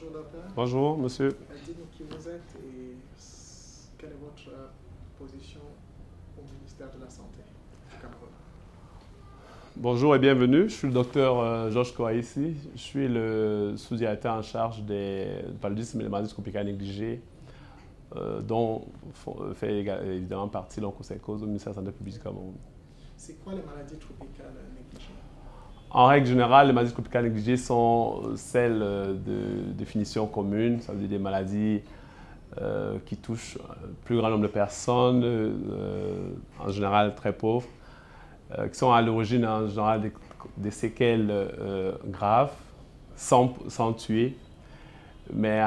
Bonjour docteur. Bonjour monsieur. Dites-nous qui vous êtes et quelle est votre position au ministère de la Santé du Cameroun. Bonjour et bienvenue. Je suis le docteur Georges Kouaïssi. Je suis le sous-directeur en charge des paludisme et des maladies tropicales négligées, dont fait évidemment partie l'onchocercose au ministère de la Santé publique du Cameroun. C'est quoi les maladies tropicales négligées? En règle générale, les maladies tropicales négligées sont celles de définition commune, ça veut dire des maladies qui touchent un plus grand nombre de personnes, en général très pauvres, qui sont à l'origine en général des séquelles graves, sans tuer, mais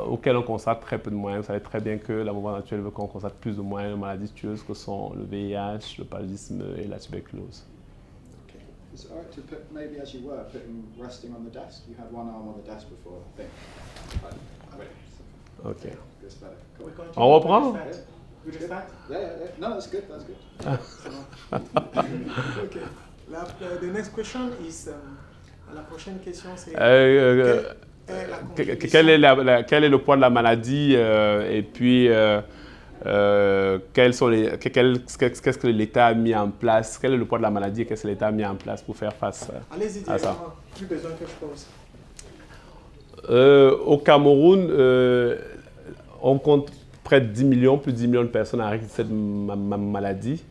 auxquelles on constate très peu de moyens. Vous savez très bien que la mouvance actuelle veut qu'on constate plus de moyens de maladies tueuses que sont le VIH, le paludisme et la tuberculose. Is it alright to put, maybe as you were, put him resting on the desk? You had one arm on the desk before, I think. Ok. That's better. We Cool. continue On reprend? with the fact. With the fact? Yeah. No, that's good, that's good. Okay. The next question is, la prochaine question c'est Quel est le poids de la maladie et puis qu'est-ce que l'État a mis en place? Quel est le poids de la maladie et qu'est-ce que l'État a mis en place pour faire face Allez-y à ça? directement, plus besoin que je pose. Au Cameroun, on compte près de 10 millions, plus de 10 millions de personnes à risque de cette maladie,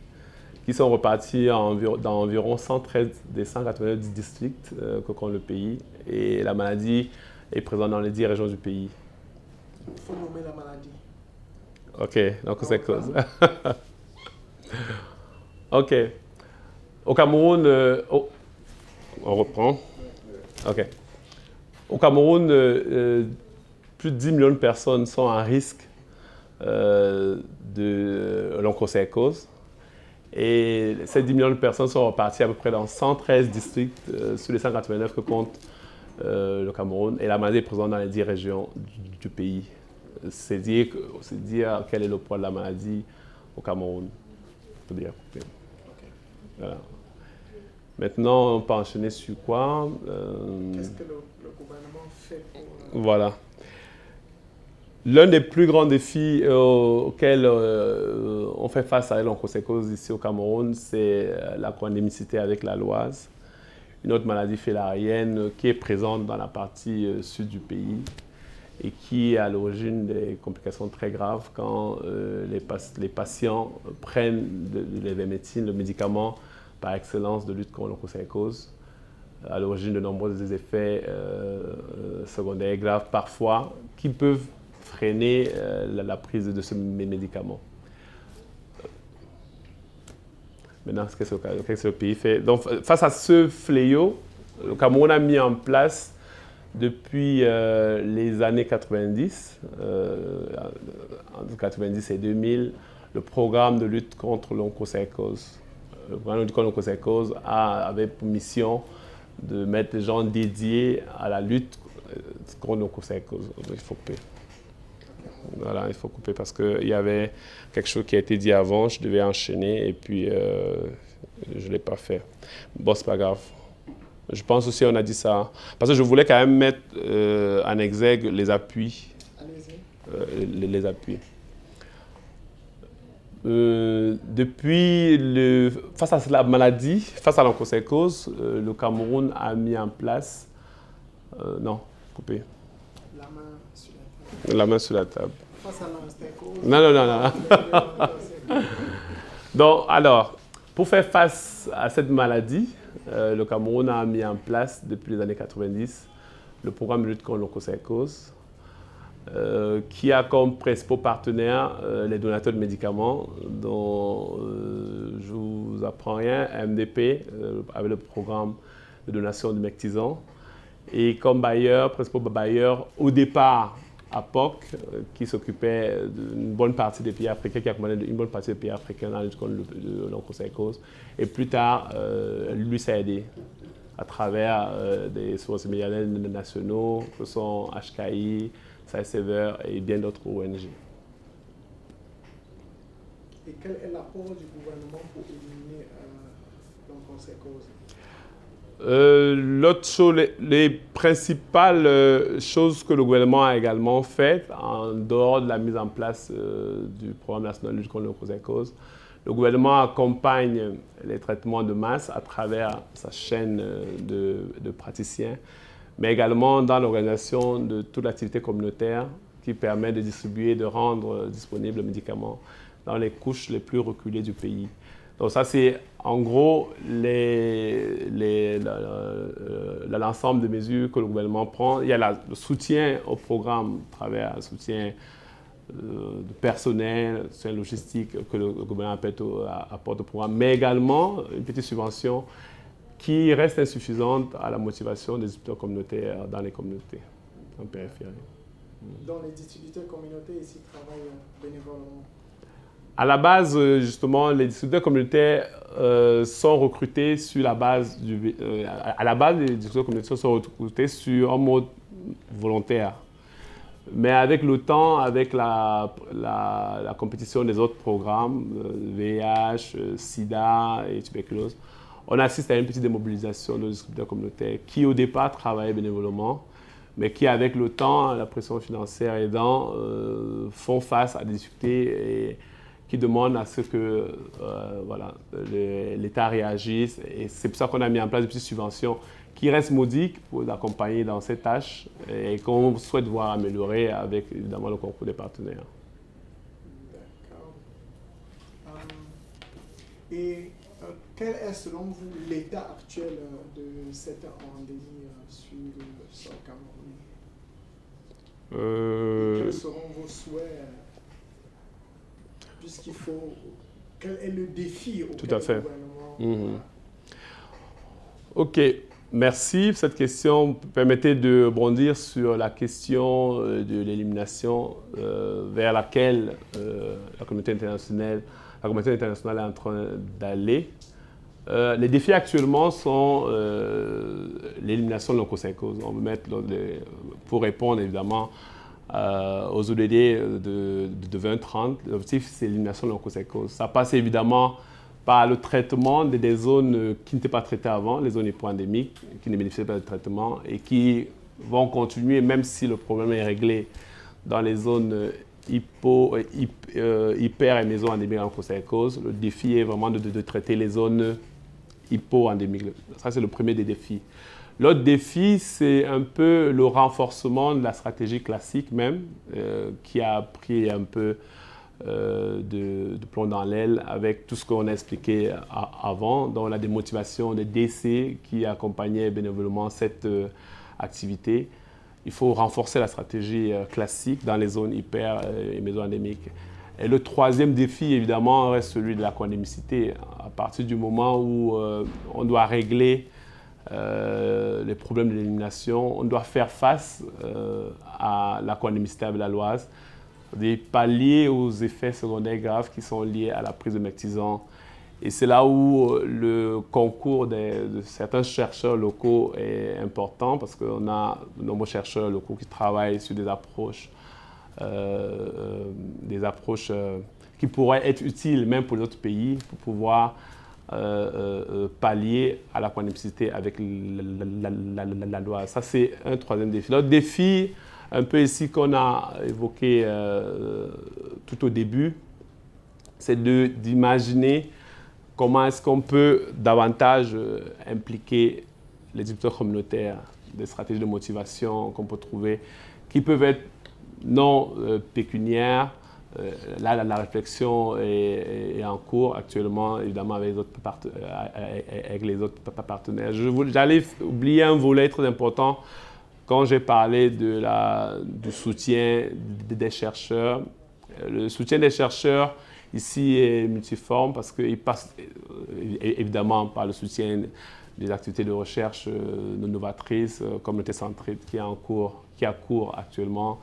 qui sont repartis dans environ 113 des 190 districts que compte le pays. Et la maladie est présente dans les 10 régions du pays. Il faut nommer la maladie. Ok, donc c'est cause. Ok. Au Cameroun, on reprend. Ok. Au Cameroun, plus de 10 millions de personnes sont à risque de l'onchocercose. Et ces 10 millions de personnes sont reparties à peu près dans 113 districts sur les 189 que compte le Cameroun. Et la maladie est présente dans les 10 régions du pays. C'est dire quel est le poids de la maladie au Cameroun. Dire. Okay. Voilà. Maintenant, on peut enchaîner sur quoi? Qu'est-ce que le gouvernement fait pour... Voilà. L'un des plus grands défis auxquels on fait face à l'onchocercose ici au Cameroun, c'est la co-endémicité avec la loise, une autre maladie filarienne qui est présente dans la partie sud du pays et qui est à l'origine des complications très graves quand les patients prennent l'ivermectine, le médicament par excellence de lutte contre l'onchocercose, à l'origine de nombreux effets secondaires graves parfois qui peuvent freiner la prise de ce médicament. Maintenant, qu'est-ce que le pays fait? Donc, face à ce fléau, le Cameroun a mis en place depuis les années 90, entre 90 et 2000, le programme de lutte contre l'onchocercose. Le programme de lutte contre l'onchocercose avait pour mission de mettre des gens dédiés à la lutte contre l'onchocercose. Il faut couper. Voilà, il faut couper parce qu'il y avait quelque chose qui a été dit avant, je devais enchaîner et puis je ne l'ai pas fait. Bon, c'est pas grave. Je pense aussi qu'on a dit ça, parce que je voulais quand même mettre en exergue les appuis. Allez-y. Les appuis. Face à la maladie, face à l'onchocercose, le Cameroun a mis en place... non, coupé. La main sur la table. La main sur la table. Face à l'onchocercose. Non. Donc, alors, pour faire face à cette maladie, le Cameroun a mis en place, depuis les années 90, le programme de lutte contre l'onchocercose, qui a comme principaux partenaires les donateurs de médicaments, dont je ne vous apprends rien, MDP, avec le programme de donation du Mectizan, et comme bailleur, principaux bailleurs, au départ, APOC, qui s'occupait d'une bonne partie des pays africains, qui accompagnait une bonne partie des pays africains dans la lutte contre l'onchocercose. Et plus tard, l'USAID, à travers des sources médianes nationaux, que sont HKI, SAID-Sever et bien d'autres ONG. Et quel est l'apport du gouvernement pour éliminer l'onchocercose? L'autre chose, les principales choses que le gouvernement a également faites, en dehors de la mise en place du programme national de lutte contre l'onchocercose, le gouvernement accompagne les traitements de masse à travers sa chaîne de praticiens, mais également dans l'organisation de toute l'activité communautaire qui permet de distribuer, de rendre disponibles les médicaments dans les couches les plus reculées du pays. Donc ça, c'est en gros l'ensemble des mesures que le gouvernement prend. Il y a le soutien au programme à travers le soutien de personnel, soutien logistique que le gouvernement apporte au programme, mais également une petite subvention qui reste insuffisante à la motivation des distributeurs communautaires dans les communautés, en périphérie. Donc les distributeurs communautaires ici travaillent bénévolement? À la base, justement, les distributeurs communautaires sont recrutés sur la base à la base, les distributeurs communautaires sont recrutés en mode volontaire. Mais avec le temps, avec la compétition des autres programmes, VIH, SIDA et tuberculose, on assiste à une petite démobilisation de nos distributeurs communautaires qui, au départ, travaillaient bénévolement, mais qui, avec le temps, la pression financière aidant, font face à des difficultés et qui demandent à ce que l'État réagisse. Et c'est pour ça qu'on a mis en place des petites subventions qui restent modiques pour les accompagner dans ces tâches et qu'on souhaite voir améliorer avec, évidemment, le concours des partenaires. D'accord. Quel est, selon vous, l'état actuel de cette endémie sur le sol camerounais? Quels seront vos souhaits? Puisqu'il faut... Quel est le défi auquel Tout à fait. le gouvernement... OK. Merci pour cette question. Permettez de rebondir sur la question de l'élimination vers laquelle la communauté internationale est en train d'aller. Les défis actuellement sont l'élimination de l'onchocercose. On veut mettre pour répondre évidemment aux ODD de 2030. L'objectif, c'est l'élimination de l'onchocercose. Ça passe évidemment par le traitement des zones qui n'étaient pas traitées avant, les zones hypo-endémiques, qui ne bénéficiaient pas de traitement et qui vont continuer, même si le problème est réglé dans les zones hyper et méso-endémiques en onchocercose. Le défi est vraiment de traiter les zones hypo-endémiques. Ça, c'est le premier des défis. L'autre défi, c'est un peu le renforcement de la stratégie classique même, qui a pris un peu de plomb dans l'aile avec tout ce qu'on a expliqué avant, dans la démotivation des DC qui accompagnaient bénévolement cette activité. Il faut renforcer la stratégie classique dans les zones hyper et méso-endémiques. Et le troisième défi, évidemment, reste celui de la co-endémicité. À partir du moment où on doit régler les problèmes de l'élimination, on doit faire face à la co-endémicité abeilloise, des pallier aux effets secondaires graves qui sont liés à la prise de mectisant. Et c'est là où le concours de certains chercheurs locaux est important parce qu'on a de nombreux chercheurs locaux qui travaillent sur des approches qui pourraient être utiles même pour les autres pays pour pouvoir pallier à la co-endémicité avec la loi. Ça, c'est un troisième défi. L'autre défi, un peu ici qu'on a évoqué tout au début, c'est d'imaginer comment est-ce qu'on peut davantage impliquer les distributeurs communautaires, des stratégies de motivation qu'on peut trouver, qui peuvent être non pécuniaires. Là, la réflexion est en cours actuellement, évidemment, avec les autres partenaires. J'allais oublier un volet très important. Quand j'ai parlé du soutien des chercheurs, le soutien des chercheurs ici est multiforme parce qu'il passe évidemment par le soutien des activités de recherche novatrices, communauté centriste qui a cours actuellement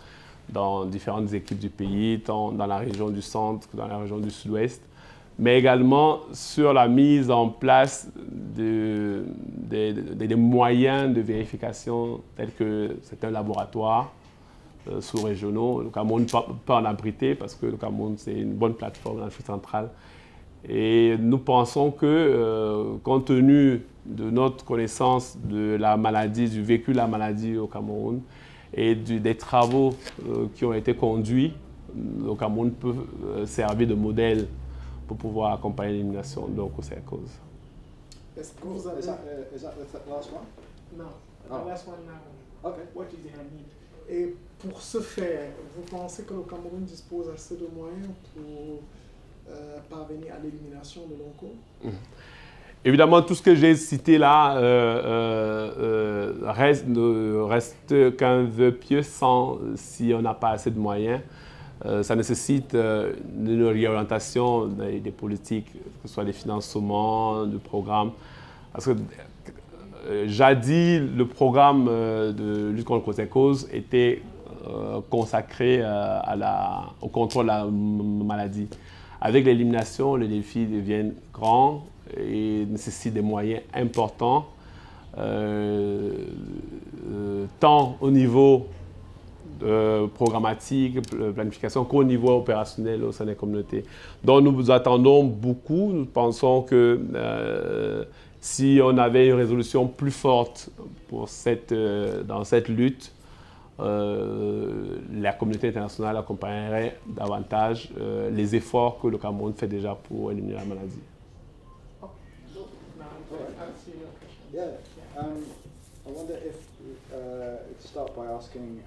dans différentes équipes du pays, tant dans la région du centre que dans la région du sud-ouest, mais également sur la mise en place des moyens de vérification tels que certains laboratoires sous-régionaux. Le Cameroun peut en abriter parce que le Cameroun, c'est une bonne plateforme dans l'Afrique centrale. Et nous pensons que, compte tenu de notre connaissance de la maladie, du vécu de la maladie au Cameroun et des travaux qui ont été conduits, le Cameroun peut servir de modèle pour pouvoir accompagner l'élimination de l'onchocercose. Est-ce que vous avez... Is that the last one? No, Oh. the last one now. Okay. What is their need? Et pour ce faire, vous pensez que le Cameroun dispose assez de moyens pour parvenir à l'élimination de l'onco? Évidemment, tout ce que j'ai cité là ne reste qu'un vœu pieux si on n'a pas assez de moyens. Ça nécessite une réorientation des politiques, que ce soit des financements, du programme. Parce que jadis, le programme de lutte contre les causes était consacré au contrôle de la maladie. Avec l'élimination, les défis deviennent grands et nécessitent des moyens importants, tant au niveau programmatique, planification, qu'au niveau opérationnel au sein des communautés. Donc nous attendons beaucoup. Nous pensons que si on avait une résolution plus forte pour dans cette lutte, la communauté internationale accompagnerait davantage les efforts que le Cameroun fait déjà pour éliminer la maladie. Yeah. I wonder if to start by asking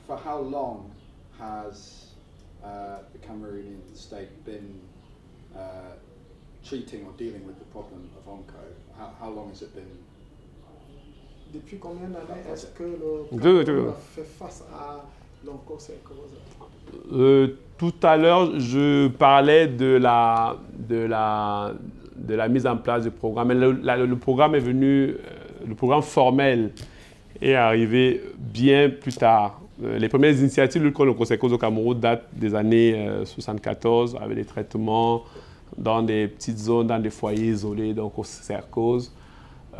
for how long has the Cameroonian state been treating or dealing with the problem of onco? How long has it been? Depuis combien d'années est-ce que le Cameroun fait face à l'onchocercose? Tout à l'heure, je parlais de la mise en place du programme. Le programme est venu, le programme formel est arrivé bien plus tard. Les premières initiatives de lutte contre l'onchocercose au Cameroun datent des années 1974, avec des traitements dans des petites zones, dans des foyers isolés d'onchocercose.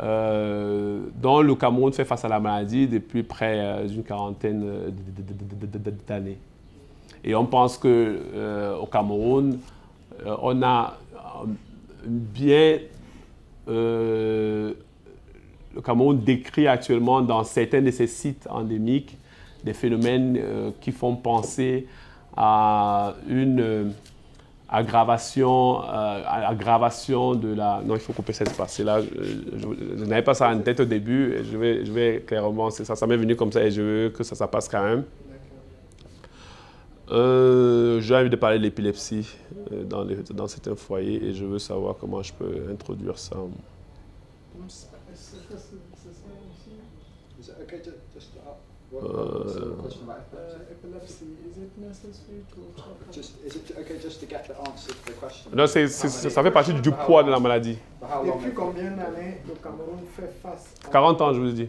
Dont le Cameroun fait face à la maladie depuis près d'une quarantaine d'années. Et on pense qu'au Cameroun, on a bien... le Cameroun décrit actuellement dans certains de ses sites endémiques des phénomènes qui font penser à une aggravation de la... Non, il faut couper cette partie-là. Je n'avais pas ça en tête au début. Et je vais clairement... Ça m'est venu comme ça et je veux que ça passe quand même. J'ai envie de parler de l'épilepsie dans certains foyers et je veux savoir comment je peux introduire ça. Is it okay to just what's the question about epilepsy? Epilepsy, is it necessary to talk about... Is it okay just to get the answer to the question? Non, ça fait partie du poids de la maladie. Depuis combien d'années le Cameroun fait face à... 40 ans, je vous dis.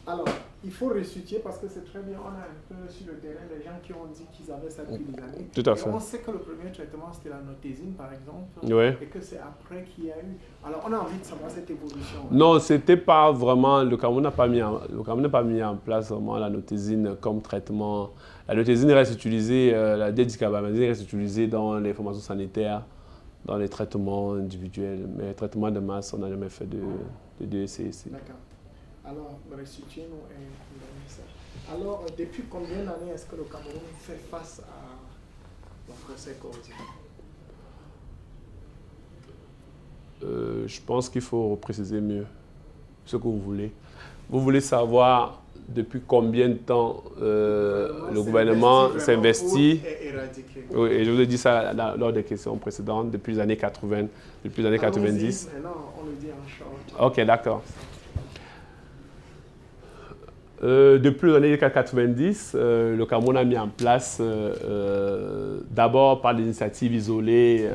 Alors, il faut resituer parce que c'est très bien. On a un peu sur le terrain des gens qui ont dit qu'ils avaient ça depuis des années. Tout à fait. Et on sait que le premier traitement, c'était la notésine, par exemple. Ouais. Et que c'est après qu'il y a eu... Alors, on a envie de savoir cette évolution. Non, c'était pas vraiment... Le Cameroun n'a pas mis en place vraiment la notésine comme traitement. La notésine reste utilisée, la dédicarbamazine reste utilisée dans les formations sanitaires, dans les traitements individuels. Mais les traitements de masse, on n'a jamais fait de DECC. D'accord. Alors, restituez-nous un message. Alors, depuis combien d'années est-ce que le Cameroun fait face à l'onchocercose? Je pense qu'il faut préciser mieux ce que vous voulez. Vous voulez savoir depuis combien de temps le gouvernement s'investit. Oui, et je vous ai dit ça lors des questions précédentes, depuis les années 80, depuis les années 90. Maintenant, on le dit en short. Ok, d'accord. Depuis les années 90, le Cameroun a mis en place, d'abord par des initiatives isolées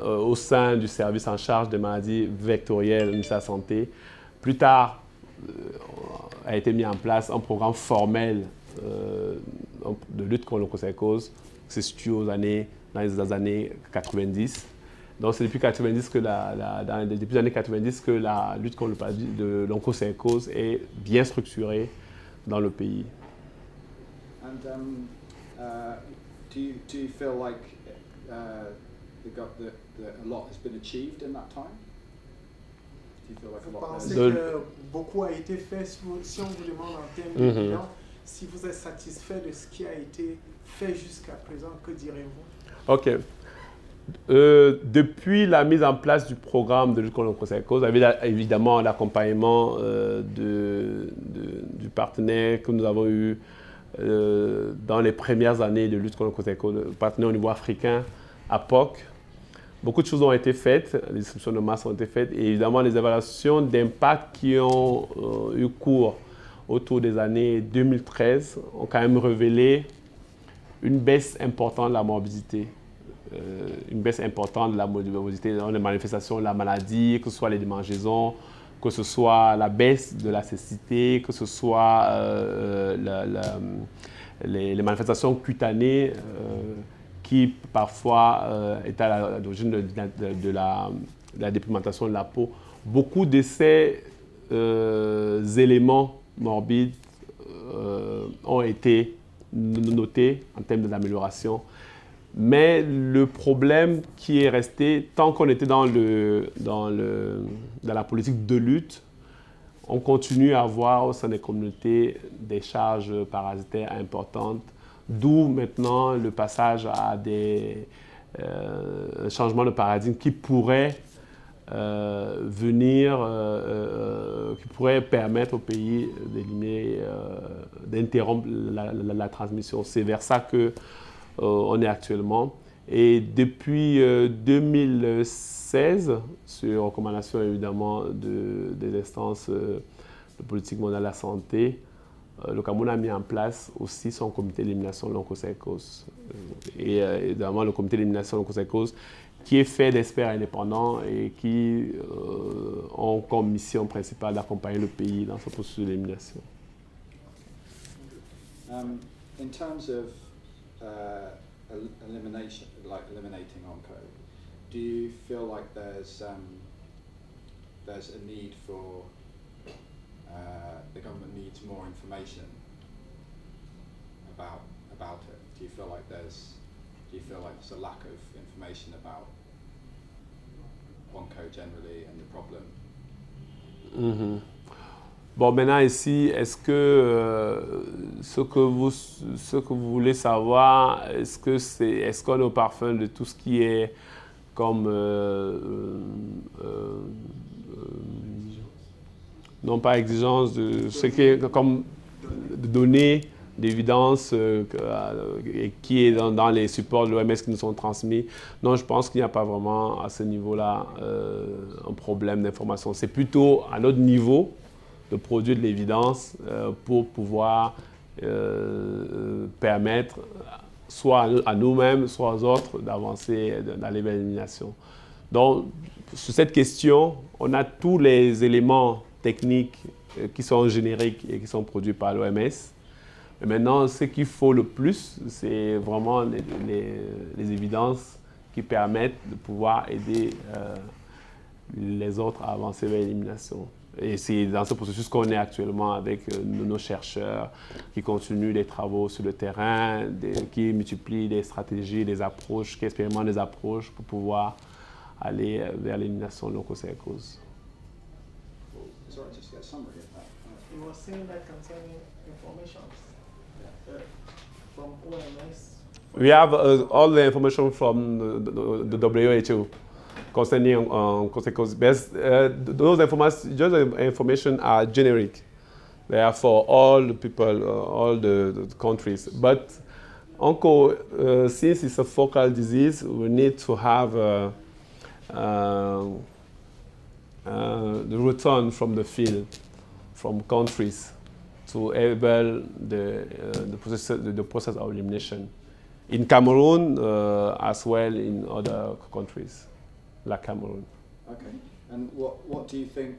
au sein du service en charge des maladies vectorielles du ministère de la Santé. Plus tard, a été mis en place un programme formel de lutte contre l'onchocercose qui se situe dans les années 90. Donc c'est depuis 90 que depuis les années 90 que la lutte contre l'onchocercose est bien structurée dans le pays. And do you feel like a lot has been achieved in that time? Do you feel like Vous a lot pensez has... que beaucoup a été fait, si on vous demande en termes de bilan, si vous êtes satisfait de ce qui a été fait jusqu'à présent, que direz-vous? OK. Depuis la mise en place du programme de lutte contre le cancer cause, avec évidemment l'accompagnement du partenaire que nous avons eu dans les premières années de lutte contre le cancer cause, le partenaire au niveau africain, APOC, beaucoup de choses ont été faites, les distributions de masse ont été faites, et évidemment les évaluations d'impact qui ont eu cours autour des années 2013 ont quand même révélé une baisse importante de la morbidité. Une baisse importante de la morbidité dans les manifestations de la maladie, que ce soit les démangeaisons, que ce soit la baisse de la cécité, que ce soit les manifestations cutanées qui parfois étaient à l'origine de la dépigmentation de la peau. Beaucoup de ces éléments morbides ont été notés en termes d'amélioration. Mais le problème qui est resté, tant qu'on était dans la politique de lutte, on continue à avoir au sein des communautés des charges parasitaires importantes, d'où maintenant le passage à un changement de paradigme qui pourrait qui pourrait permettre au pays d'éliminer, d'interrompre la transmission. C'est vers ça que on est actuellement. Et depuis 2016, sur recommandation évidemment des instances de politique mondiale de la santé, le Cameroun a mis en place aussi son comité d'élimination de l'onchocercose. Et évidemment, le comité d'élimination de l'onchocercose qui est fait d'experts indépendants et qui ont comme mission principale d'accompagner le pays dans ce processus d'élimination. In terms of elimination, like eliminating onco, do you feel like there's a need for the government needs more information about it? Do you feel like there's a lack of information about onco generally and the problem? Mm-hmm. Bon, maintenant ici, est-ce que ce que vous voulez savoir, est-ce qu'on est au parfum de tout ce qui est comme non pas exigence de ce qui est comme données d'évidence qui est dans les supports de l'OMS qui nous sont transmis. Non, je pense qu'il n'y a pas vraiment à ce niveau-là un problème d'information. C'est plutôt à notre niveau de produire de l'évidence pour pouvoir permettre soit à nous-mêmes, soit aux autres d'avancer dans l'élimination. Donc, sur cette question, on a tous les éléments techniques qui sont génériques et qui sont produits par l'OMS. Mais maintenant, ce qu'il faut le plus, c'est vraiment les évidences qui permettent de pouvoir aider les autres à avancer vers l'élimination. Et c'est dans ce processus qu'on est actuellement avec nos chercheurs qui continuent des travaux sur le terrain, qui multiplient des stratégies, des approches, qui expérimentent des approches pour pouvoir aller vers l'élimination de l'onchocercose. Sorry, just get a summary of that. You were saying that concerning information from OMS. We have all the information from the WHO concerning onchocercose. Those information are generic. They are for all the people, all the countries. But onco, since it's a focal disease, we need to have the return from the field, from countries, to enable the process of elimination. In Cameroon, as well in other countries, like Cameroon. Okay. And what do you think?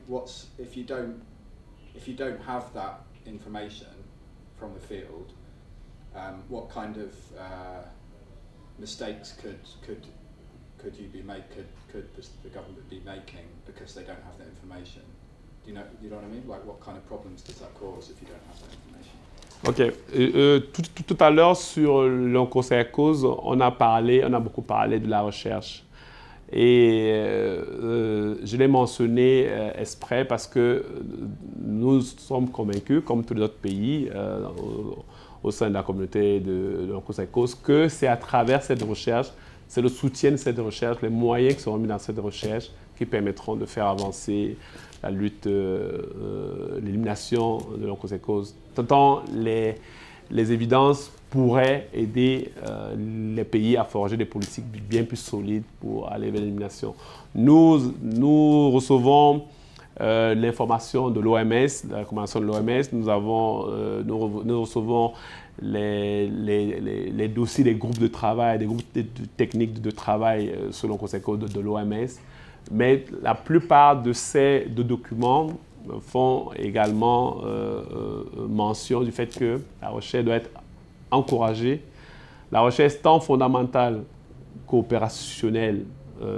If you don't have that information from the field, what kind of mistakes could you be could the government be making because they don't have that information? Do you know what I mean? Like, what kind of problems does that cause if you don't have that information? Ok. Tout à l'heure, sur l'onchocercose, on a beaucoup parlé de la recherche. Et je l'ai mentionné exprès parce que nous sommes convaincus, comme tous les autres pays au sein de la communauté de l'onchocercose, que c'est à travers cette recherche, c'est le soutien de cette recherche, les moyens qui seront mis dans cette recherche qui permettront de faire avancer la lutte, l'élimination de l'onchocercose. Tant les évidences pourraient aider les pays à forger des politiques bien plus solides pour aller vers l'élimination. Nous recevons l'information de l'OMS, la recommandation de l'OMS. Nous recevons les dossiers des groupes de travail, des groupes techniques de travail selon le Conseil de l'OMS. Mais la plupart de ces documents font également mention du fait que la recherche doit être encouragée. La recherche tant fondamentale qu'opérationnelle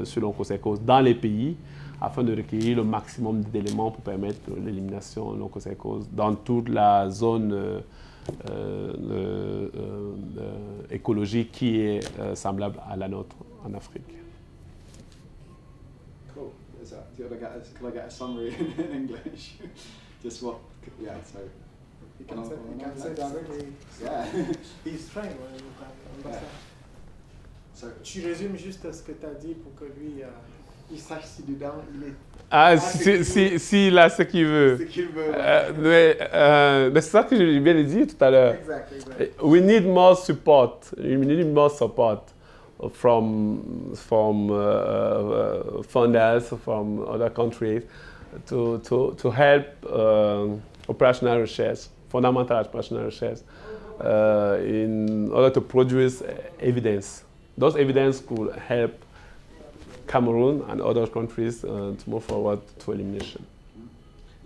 selon le Conseil dans les pays afin de recueillir le maximum d'éléments pour permettre l'élimination de l'onchocercose dans toute la zone écologique qui est semblable à la nôtre en Afrique. Cool. Can I get a summary in English? Just what? Yeah. So. You can say directly. Yeah. He's trained. Understand. So. Tu résumes juste ce que tu as dit pour que lui il sache si dedans il est. Ah, s'il a ce qu'il veut. Ce qu'il veut. Mais c'est ça que je viens de dire tout à l'heure. Exactly. We need more support. We need more support from funders from other countries to help operational research, fundamental operational research, in order to produce evidence. Those evidence could help Cameroon and other countries to move forward to elimination.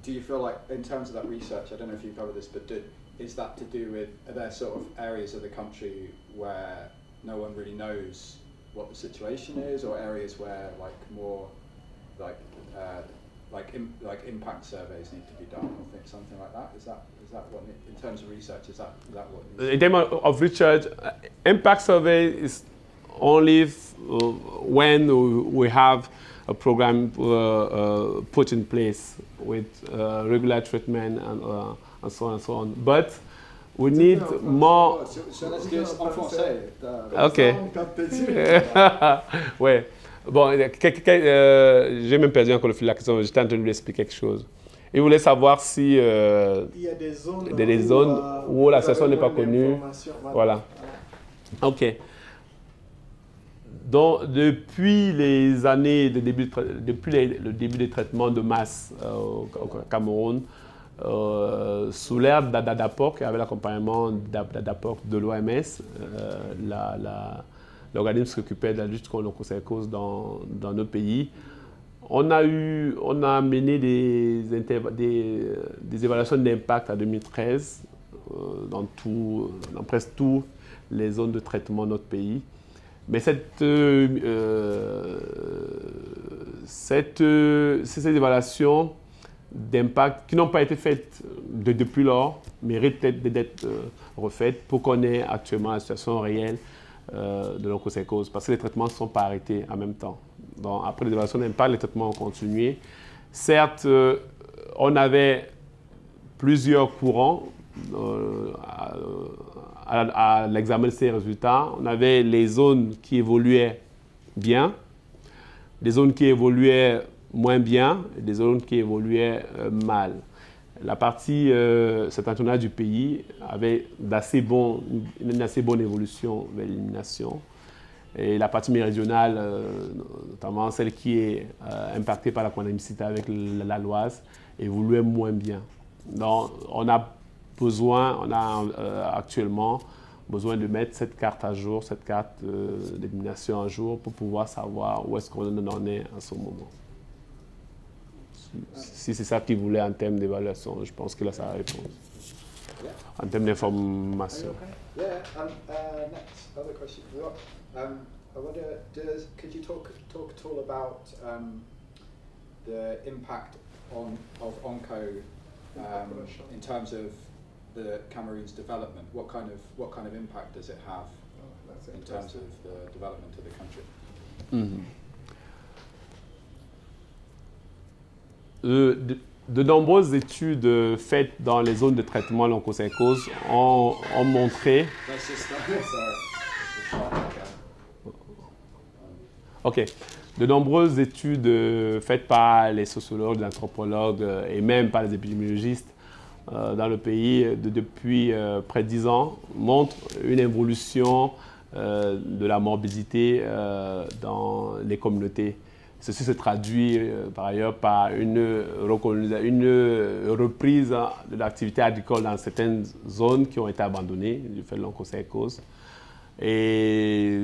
Do you feel like, in terms of that research, I don't know if you covered this, but is that to do with, are there sort of areas of the country where no one really knows what the situation is, or areas where like more like impact surveys need to be done, or something like that? Is that what, in terms of research, is that what? In terms of research, impact survey is only when we have a program put in place with regular treatment and so on and so on. But we need more. So let's do it en français. Ok. Ouais. Bon, j'ai même perdu encore le fil de la question. J'étais en train de lui expliquer quelque chose. Il voulait savoir si il y a des zones où la situation n'est pas connue. Voilà. Ok. Donc, depuis les années depuis le début des traitements de masse au Cameroun, sous l'ère d'ADAPOC, avec l'accompagnement d'ADAPOC de l'OMS, l'organisme qui s'occupait de la lutte contre l'onchocercose dans nos pays, on a mené des évaluations d'impact en 2013 dans presque toutes les zones de traitement de notre pays. Mais ces évaluations d'impact qui n'ont pas été faites depuis lors méritent d'être refaites pour qu'on ait actuellement la situation réelle de l'onchocercose, parce que les traitements ne sont pas arrêtés en même temps. Donc, après les évaluations d'impact, les traitements ont continué. Certes, on avait plusieurs courants à l'examen de ces résultats. On avait les zones qui évoluaient bien, des zones qui évoluaient moins bien et des zones qui évoluaient mal. La partie septentrionale du pays avait une assez bonne évolution vers l'élimination. Et la partie méridionale, notamment celle qui est impactée par la chronique avec la Loise, évoluait moins bien. Donc, on a actuellement besoin de mettre cette carte à jour, cette carte d'élimination à jour pour pouvoir savoir où est-ce qu'on en est en ce moment. Si c'est ça qu'il voulait en termes d'évaluation, je pense qu'il a sa réponse. Yeah. En termes d'information. Okay? Yeah. Next, other question. I wonder, could you talk at all about the impact of onco in terms of the Cameroon's development? What kind of impact does it have That's in terms interesting. of the development of the country? De nombreuses études faites dans les zones de traitement l'onchocercose ont montré. Let's just sorry. Ok. De nombreuses études faites par les sociologues, les anthropologues et même par les épidémiologistes dans le pays depuis près de 10 ans montrent une évolution de la morbidité dans les communautés. Ceci se traduit par ailleurs par une reprise de l'activité agricole dans certaines zones qui ont été abandonnées du fait de l'onchocercose. Et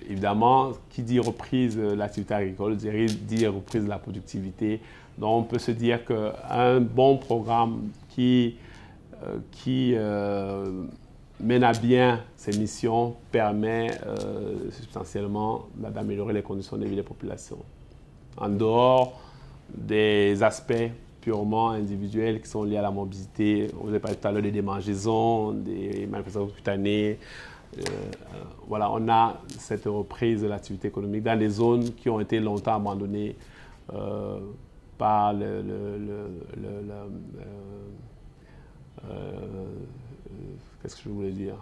évidemment, qui dit reprise de l'activité agricole dit reprise de la productivité. Donc on peut se dire qu'un bon programme qui mène à bien ses missions permet substantiellement d'améliorer les conditions de vie des populations. En dehors des aspects purement individuels qui sont liés à la morbidité, vous avez parlé tout à l'heure des démangeaisons, des manifestations cutanées. Voilà, on a cette reprise de l'activité économique dans des zones qui ont été longtemps abandonnées par qu'est-ce que je voulais dire?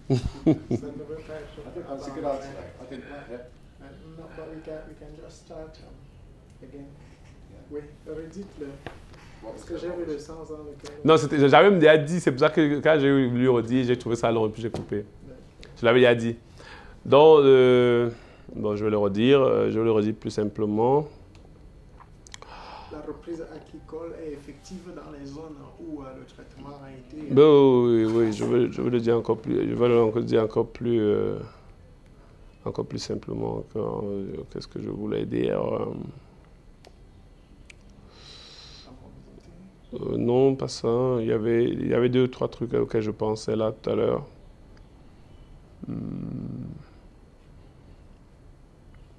That's another question. I think that's a good answer. I think No, but we can just start again. Yeah. Oui, redites-le. Parce que j'ai vu le sens dans lequel... Non, j'avais déjà dit, c'est pour ça que quand j'ai lu redire, j'ai trouvé ça long et puis j'ai coupé. Je l'avais déjà dit. Donc, bon, je vais le redire plus simplement. La reprise agricole est effective dans les zones où le traitement a été... Oui, je veux le dire encore plus, encore plus simplement. Qu'est-ce que je voulais dire? Non, pas ça. Il y avait 2 ou 3 trucs auxquels je pensais là tout à l'heure.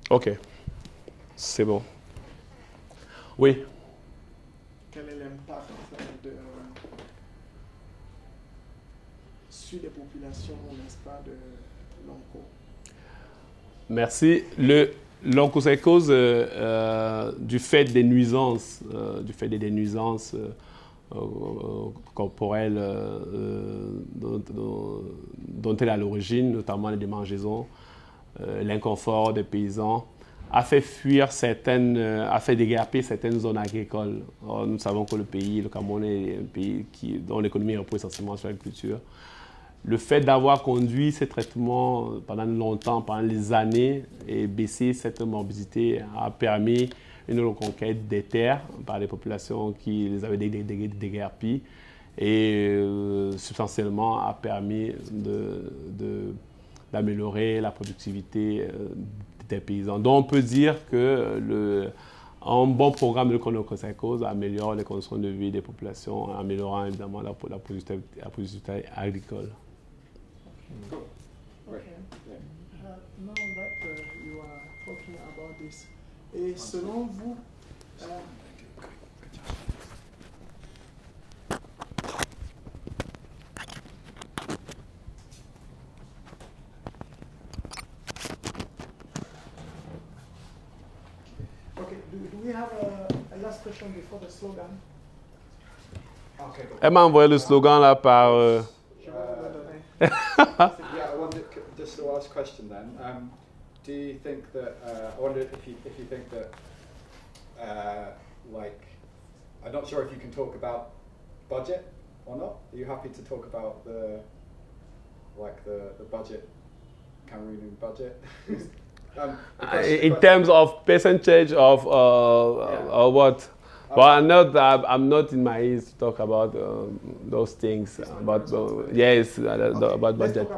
Ok, c'est bon. Oui. Quel est l'impact en fait, sur les populations, n'est-ce pas, de l'onco? Merci. L'onchocercose, du fait des nuisances, corporelles dont elle est à l'origine, notamment les démangeaisons, l'inconfort des paysans, a fait déguerpir certaines zones agricoles. Or, nous savons que le Cameroun est un pays dont l'économie repose essentiellement sur l'agriculture. Le fait d'avoir conduit ces traitements pendant longtemps, pendant les années, et baisser cette morbidité a permis une reconquête des terres par les populations qui les avaient déguerpies et substantiellement a permis d'améliorer la productivité des paysans. Donc on peut dire que un bon programme de l'onchocercose améliore les conditions de vie des populations, en améliorant évidemment la productivité agricole. Cool. Great. Okay. Yeah. Now that you are talking about this, et selon vous, okay, do we have a last question before the slogan? Okay. Cool. Elle m'a envoyé le slogan là par... Je vais vous le donner. Yeah, I wondered, just the last question then. Do you think that, I wondered if you think that, like, I'm not sure if you can talk about budget or not. Are you happy to talk about the budget, Cameroonian budget? in terms of percentage of or what? But I'm not in my ears to talk about those things. About yes, about budget.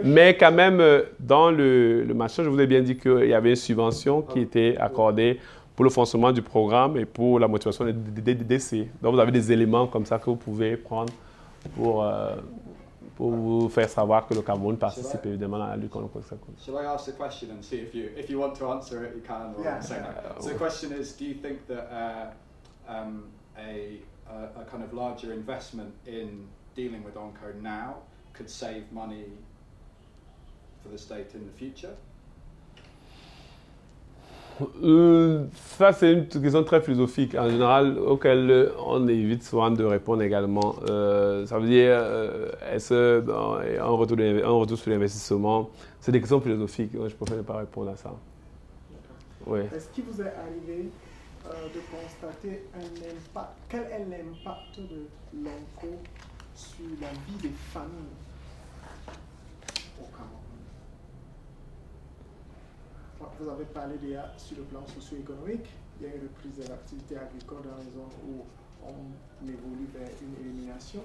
Mais quand même, dans le marché, je vous ai bien dit qu'il y avait une subvention qui était accordée pour le fonctionnement du programme et pour la motivation des décès. Donc, vous avez des éléments comme ça que vous pouvez prendre pour vous faire savoir que le Cameroun participe évidemment à la lutte contre l'onchocercose. Shall I ask the question and see if you want to answer it, you can. Or Yeah. say no. So the question is, do you think that a kind of larger investment in dealing with onco now could save money for the state in the future? Ça, c'est une question très philosophique, en général, auquel on évite souvent de répondre également. Ça veut dire, est-ce un retour sur l'investissement? C'est des questions philosophiques. Je préfère ne pas répondre à ça. Oui. Est-ce qu'il vous est arrivé de constater un impact? Quel est l'impact de l'onco sur la vie des familles au Cameroun? Vous avez parlé déjà sur le plan socio-économique, il y a une reprise de l'activité agricole dans les zones où on évolue vers une élimination.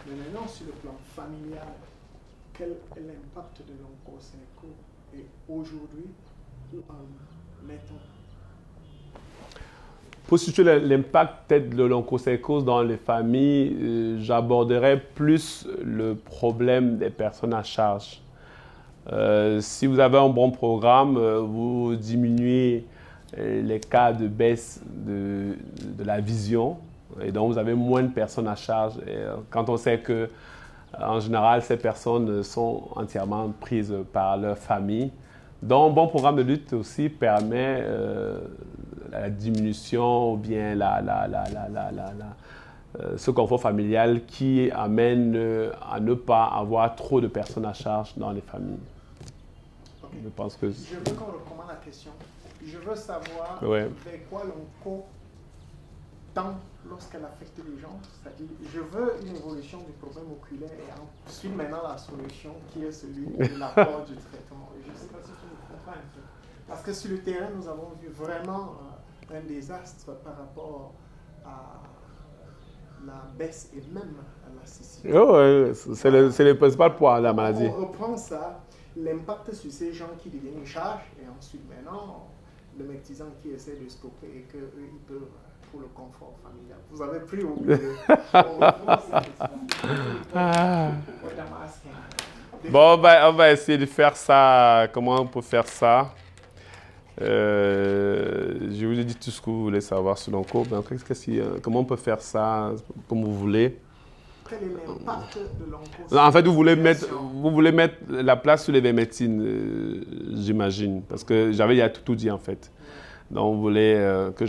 Mais maintenant, sur le plan familial, quel est l'impact de l'onco-synco? Et aujourd'hui, où en est-on? Pour situer l'impact peut-être de l'oncocercose dans les familles, j'aborderai plus le problème des personnes à charge. Si vous avez un bon programme, vous diminuez les cas de baisse de la vision et donc vous avez moins de personnes à charge. Et quand on sait que, en général, ces personnes sont entièrement prises par leur famille, donc un bon programme de lutte aussi permet la diminution ou bien ce confort familial qui amène à ne pas avoir trop de personnes à charge dans les familles. Okay. Je pense que... Je veux qu'on recommande la question. Je veux savoir vers quoi l'onco tend lorsqu'elle affecte les gens. C'est-à-dire, je veux une évolution du problème oculaire et ensuite maintenant la solution qui est celui de l'apport du traitement. Et je ne sais pas si tu me comprends un peu. Parce que sur le terrain, nous avons vu vraiment un désastre par rapport à la baisse et même à la cécité. Oh, ouais, c'est le principal point de la maladie. On reprend ça, l'impact sur ces gens qui deviennent une charge et ensuite maintenant le mectisant qui essaie de stopper et qu'eux ils peuvent pour le confort familial. Vous avez pris au milieu. Bon, on va essayer de faire ça. Comment on peut faire ça? Je vous ai dit tout ce que vous voulez savoir sur l'onco. Comment on peut faire ça comme vous voulez? Quel est l'impact de l'onco? En fait, vous voulez mettre la place sur les médecines, j'imagine. Parce que j'avais déjà tout dit en fait. Donc, vous voulez que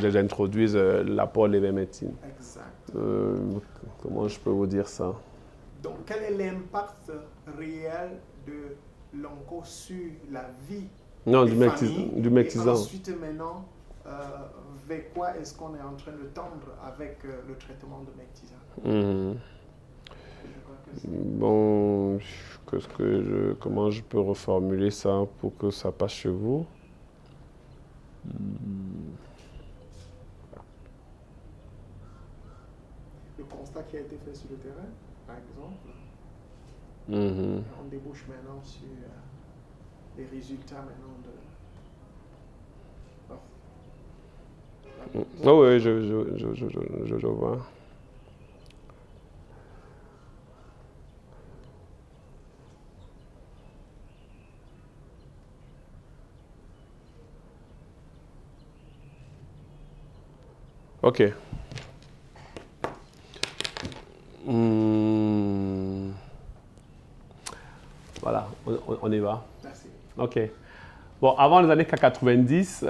j'introduise l'apport des médecines. Exact. Comment je peux vous dire ça? Donc, quel est l'impact réel de l'onco sur la vie du Et mectisant. ensuite, maintenant, vers quoi est-ce qu'on est en train de tendre avec le traitement de mectisant? Bon, comment je peux reformuler ça pour que ça passe chez vous? Le constat qui a été fait sur le terrain, par exemple, on débouche maintenant sur les résultats maintenant de... Oh oui, je vois. OK. Voilà, on y va. Merci. OK. Bon, avant les années 90,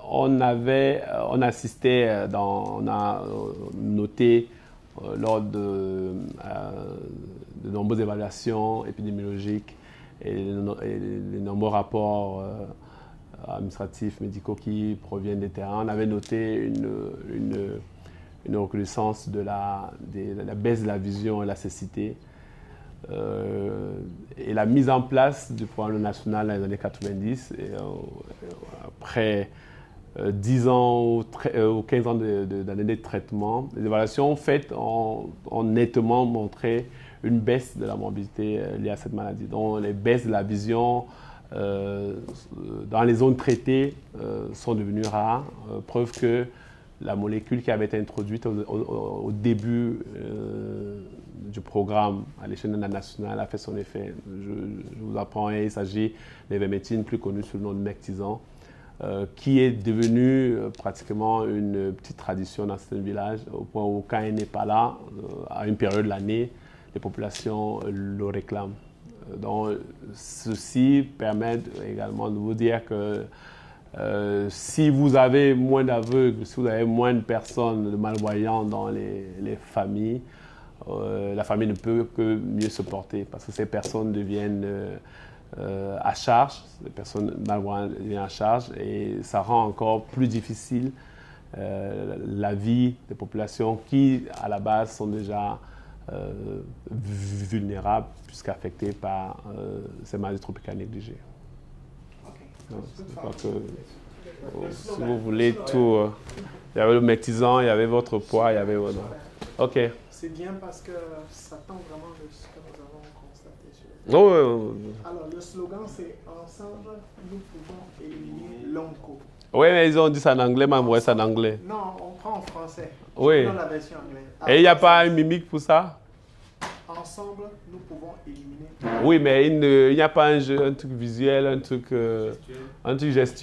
on assistait, on a noté lors de nombreuses évaluations épidémiologiques et les nombreux rapports administratifs, médicaux qui proviennent des terrains, on avait noté une recrudescence de la baisse de la vision et la cécité. Et la mise en place du programme national dans les années 90, et, après 10 ans ou 15 ans d'années de traitement, les évaluations faites ont nettement montré une baisse de la morbidité liée à cette maladie. Donc les baisses de la vision dans les zones traitées sont devenues rares, preuve que la molécule qui avait été introduite au début du programme à l'échelle nationale a fait son effet. Je vous apprends, il s'agit des vermétines plus connues sous le nom de mectisant. qui est devenue pratiquement une petite tradition dans certains villages, au point où quand il n'est pas là, à une période de l'année, les populations le réclament. Donc, ceci permet également de vous dire que si vous avez moins d'aveugles, si vous avez moins de personnes, de malvoyants dans les familles, la famille ne peut que mieux se porter parce que ces personnes deviennent à charge, les personnes malvoyantes deviennent à charge et ça rend encore plus difficile la vie des populations qui, à la base, sont déjà vulnérables puisqu'affectées par ces maladies tropicales négligées. Donc, je crois que si vous voulez tout, il y avait le métisant, il y avait votre poids, il y avait votre... OK. C'est bien parce que ça tend vraiment de ce que nous avons constaté sur le Oh, Alors, le slogan, c'est « Ensemble, nous pouvons éliminer l'onco ». oui, mais ils ont dit ça en anglais, mais moi, c'est en anglais. Non, on prend en français. Oui. Dans la version anglaise. Et il n'y a pas une mimique pour ça? Ensemble, nous pouvons éliminer. Oui, mais il n'y a pas un truc visuel, un truc gestuel.